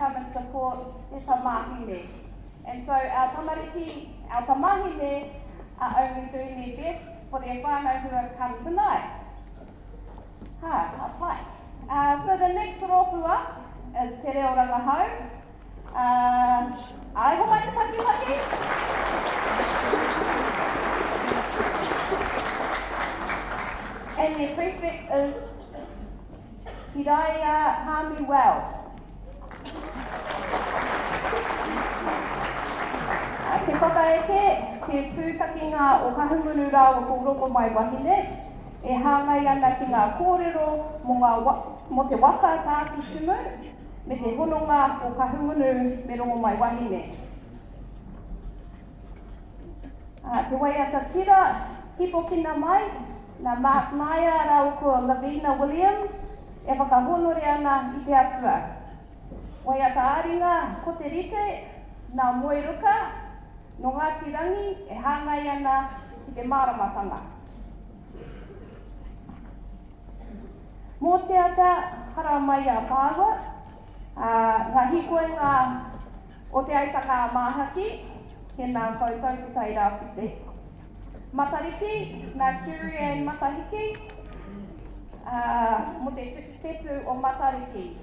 come and support Te Tamahine. And so our tamariki, our tamahine are only doing their best for their whānau who have come tonight. So the next rōpua is Te Reo Rangahau. Ai ho mai te pakiwaki. And their prefect is Hiraia Hami Wells. Te whakaeke, te tūtakinga o ka hungunu rā o ko rongo mai wahine, e hāngai ana ki ngā kōrero mo te waka tāki tumu, me te hononga o ka hungunu me rongo mai wahine. Te waiata tira, hipo kina mai, nā maia rau ko Lavina Williams, e whakahonore ana i te atua. Waiata aringa ko te rite, nā moeruka, no Ngāti Rangi, e hāngai ana ki te māramatanga. Mō te ata, hara mai a Pāua, ngā hikoenga o te aitaka māhaki, he nā koutou te tai rāwhite. Matariki, nā Kurian Matahiki, mo te whetu o Matariki.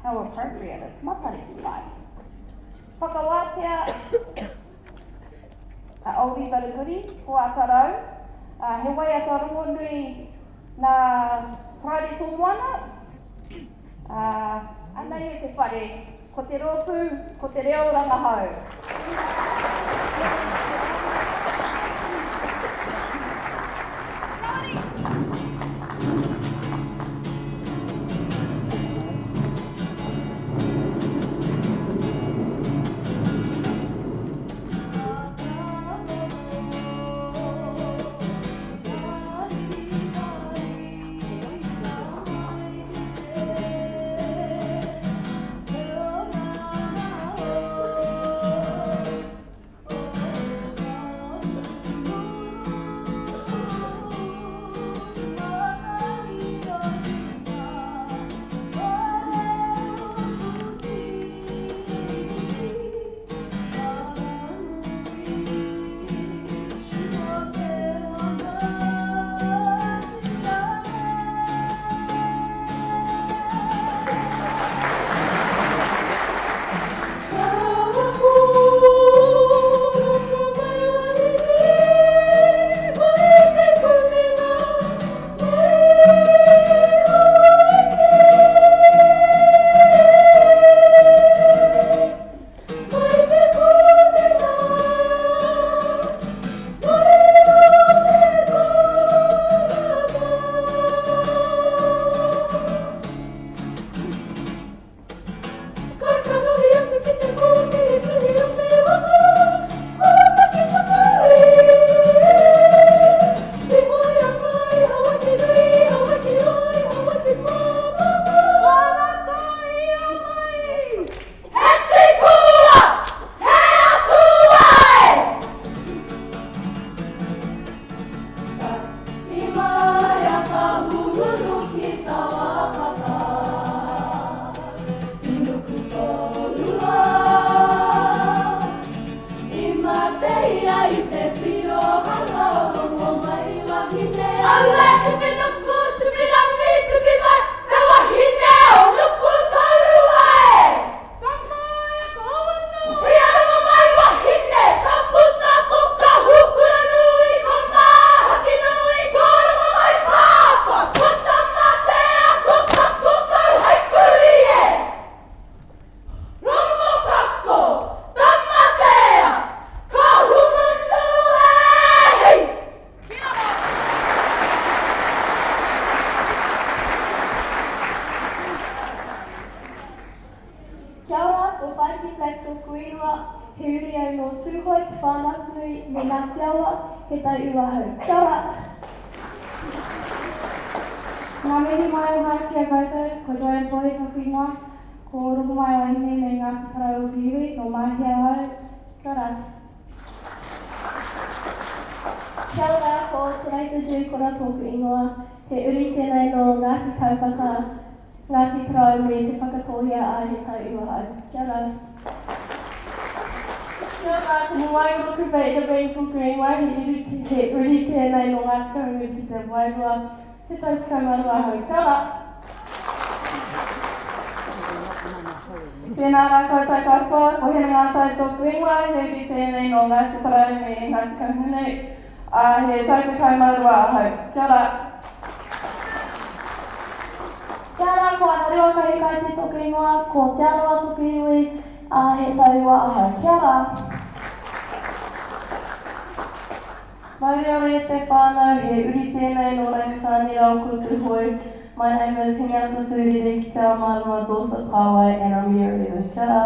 How appropriate, it's Matariki Lai. Whakawātea Auri Baraguri, ko Atarau, he waiata rongo nui nā Pride tō moana, anai e te whare, ko te rōpū, ko te reo rangahau. Ngā meri mai o hai kia koutou, ko Joanne Poi ka whinga, ko rongo mai o hine me Ngāti Parau o Kiwi, no mahia hau, kia ora. Kia ora, ko Te Raita Jū, ko rā tōku ingoa, he uri tēnei no Ngāti Kaupapa Ngāti Parau me te whakatohia a he tau iwahau. Kia ora. Kia ora, tēnei wairua ku pei ka pei tōku ingoa he uri tēnei no Ngāti Kaurumi ki te wairua te tau marua hau. Kia ora. Tēnā rākau tai katoa, ko hena ngātai tōku ingoa he uri tēnei no Ngāti Parau me Ngāti Kaurumi he tau marua hau. Kia ora. Kia ora, ko ana rewa kai kai te tōku ingoa, ko te aroa tōku iwi he tau iwahau. Kia ora. Mauriore te whānau, he uri tēnei no Rangitāni rau kūtu hoi. My name is Hinata Tūrere ki te Amarama Dorset Pāwai and I'm here to Kia ora.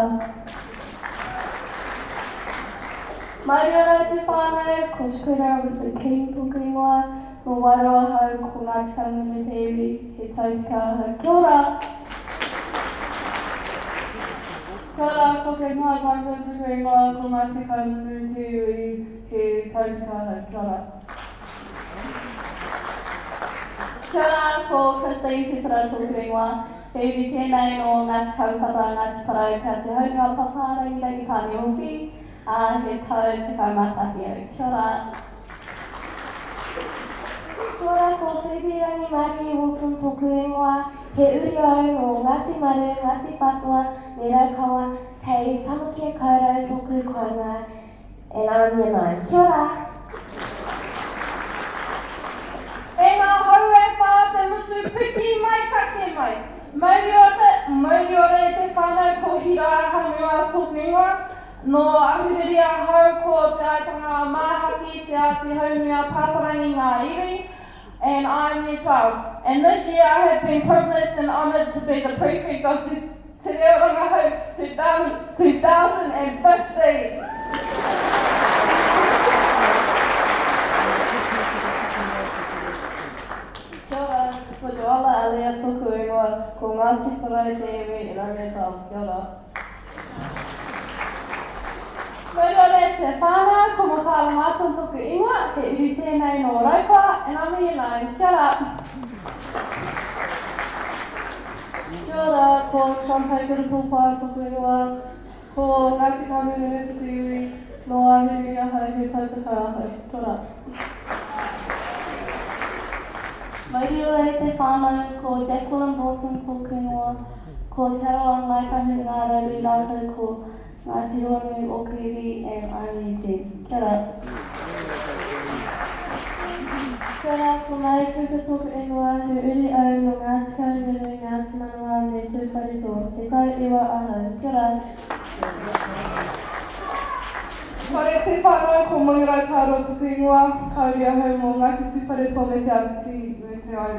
Mauriore te whānau, ko Shukura Robertson King tōku ingoa, no Wairoa hau ko Ngāti Kaurumi te iwi he tautika hau. Kia ora. Kia ora, ko ke noa katoa tuku ingoa ko Ngāti Kaurumi te iwi he tautika hau. Kia ora. Kia ora, ko Christine te tara tōku ingoa, he uri tēnei no Ngāti Kaupapa, Ngāti Parau, ka te haunga papa, rangi tāni hoki, he tau te kaumatahi au. Kia ora. Kia ora, ko Phoebe Rangimari Wilson tōku ingoa, he uri au no Ngāti Maru, Ngāti Pasua, me Raukawa, kei tamukia kaurau tōku koinga, and I'm here nine. Kia ora. E ngā hau e whā te mutu piki mai kake mai. Mauriore te whānau ko hira hanua tōku ingoa, no ahureria hau ko te aitanga māhaki te ati haunua pāparangi ngā iwi, and I'm year 12. And this year I have been privileged and honoured to be the prefect of Te Reo Rangahau 2015. Kia ora, ko Joala Alia tōku ingoa, ko Ngāti Parau te iwi, and I'm here to Kia ora. Mauriore te whānau, ko Mokala Mātou tōku ingoa, he uri tēnei no Raukawa, and I'm here nine. Kia ora. Kia ora, ko Shantai Kurupūpā tōku ingoa, ko Ngāti Kaurumi tōku iwi, no ahurea hau he tautaka ahau. Kia ora. Mauriore te whānau, ko Jacqueline Broughton tōku ingoa, ko Te Aroa Mai Tahu Ngā Raru rātou ko Ngāti Ruanui o Kuiwi and RNC. Kia ora. Kia ora, ko Mai Kuka tōku ingoa, he uri au no Ngāti Kaurumi, Ngāti Manawā me Tūwharetoa. He tau iwa ahau. Kia ora. Kore te whānau ko Mangirau Tāro tōku ingoa, kauria hau mō Ngāti Tūwharetoa me te ati me te ai.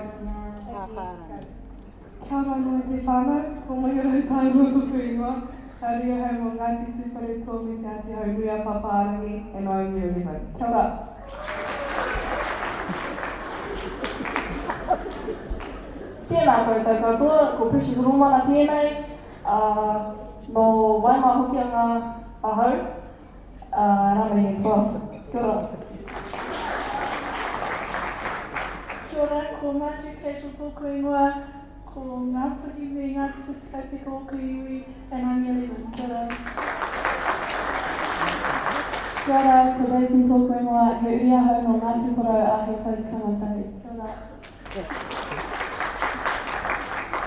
Kia ora no te whānau, ko Mangirau Tāro tōku ingoa, kauria hau mō Ngāti Tūwharetoa me te ati haunua paparangi, and I'm here to hau. Kia ora. Tēnā koutou katoa, ko Precious Rumana tēnei, no Waima hoki o ngā ahau, rāmei he toa. Kia ora. Kia ora, ko Ngāti Rachel tōku ingoa, ko ngā puri me Ngāti Whakapika o Kuiwi, and I'm here to Kia ora. Kia ora, ko Nathan tōku ingoa, he uri ahau no Ngāti Porou a he tautikanga tahi. Kia ora.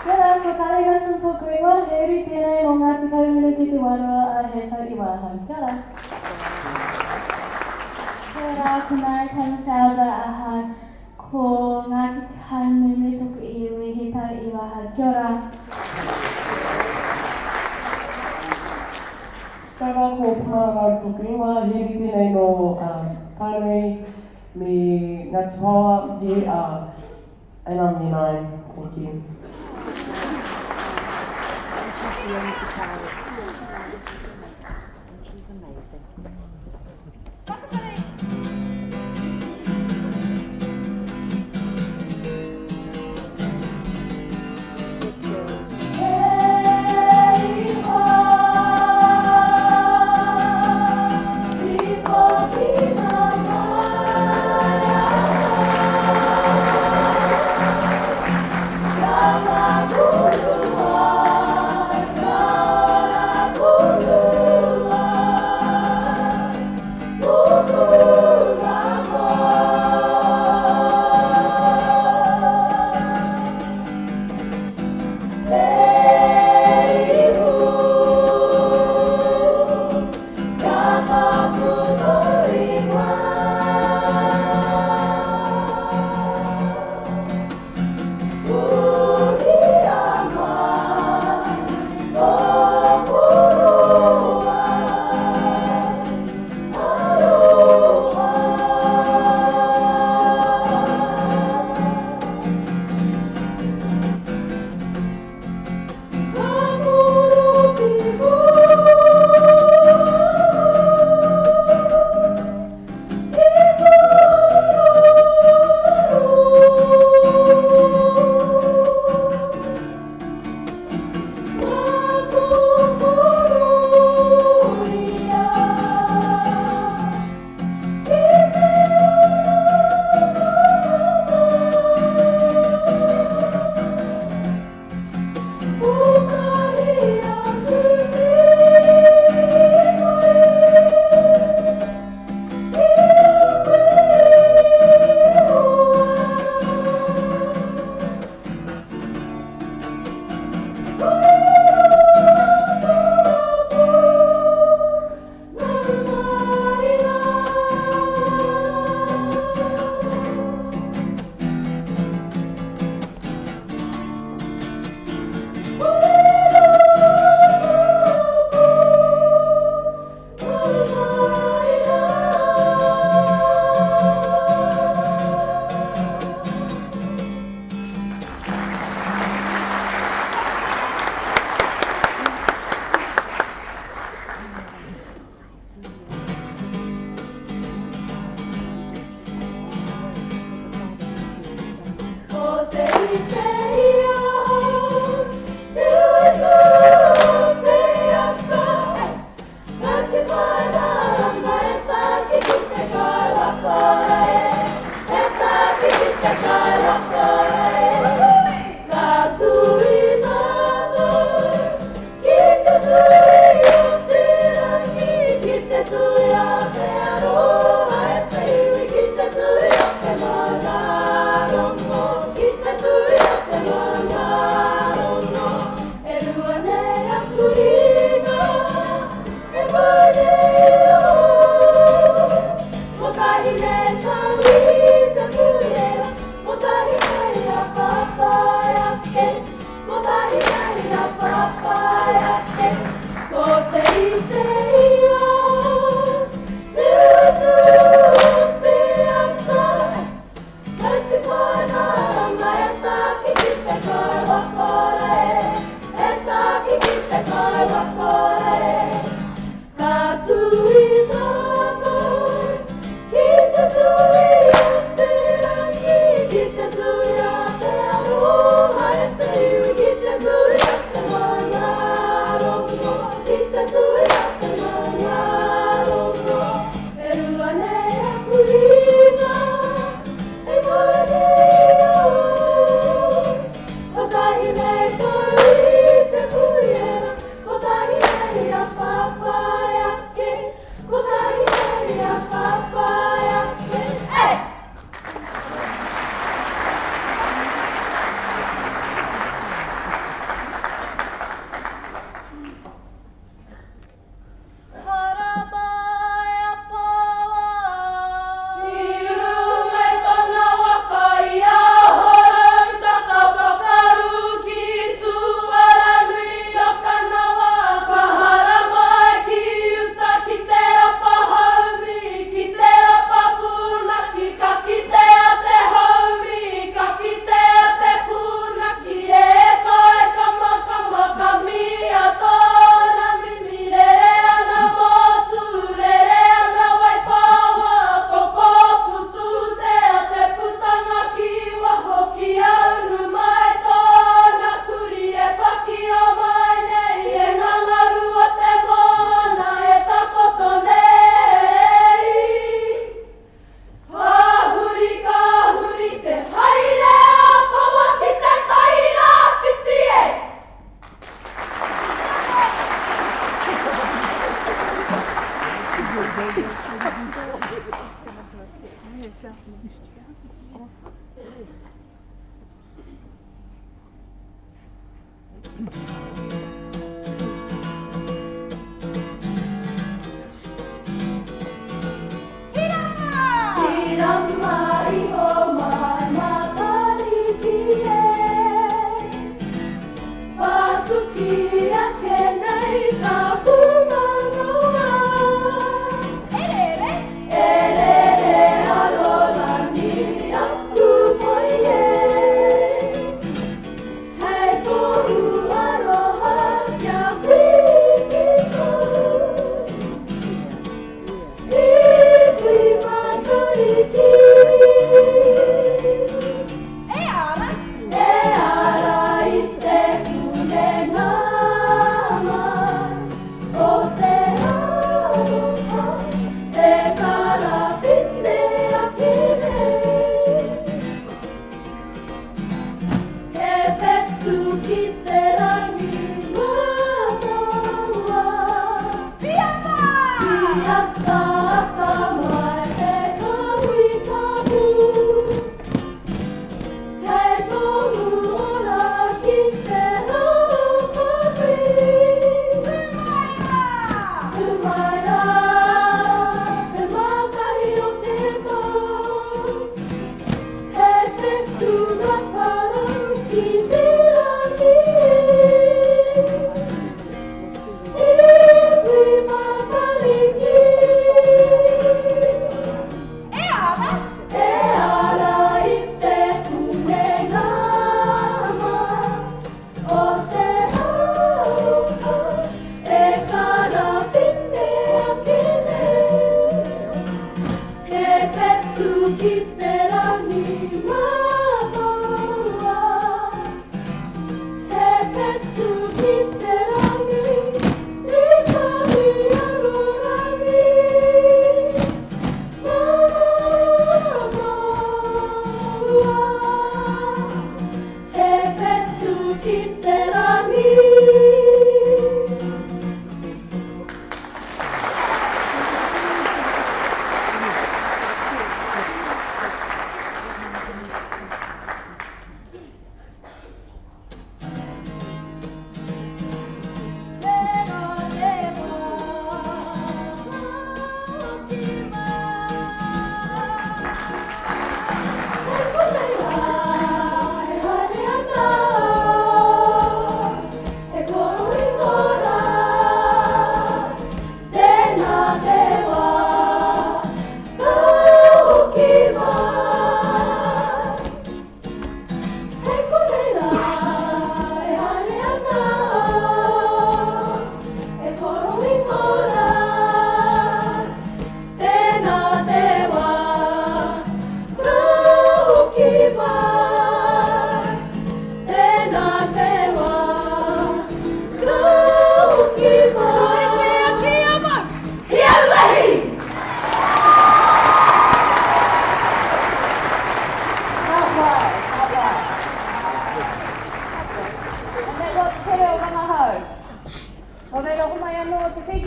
Kia ora, ko Tari Wilson tōku ingoa, he uri tēnei no Ngāti Kaurumi ki te Wairoa a he tau iwa ahau. Kia ora. Kia ora, ko Mary Tamatauda aha, ko Ngāti Kaurumi tōku iwi he tau iwa ahau. Kia ora. Kia ora, ko Pumārau tōku ingoa, he uri tēnei no Primary me Ngāti Hoa, and I'm year 9. Thank you. She's amazing. Guru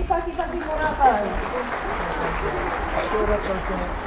paki paki mō rātou. Kia ora koutou.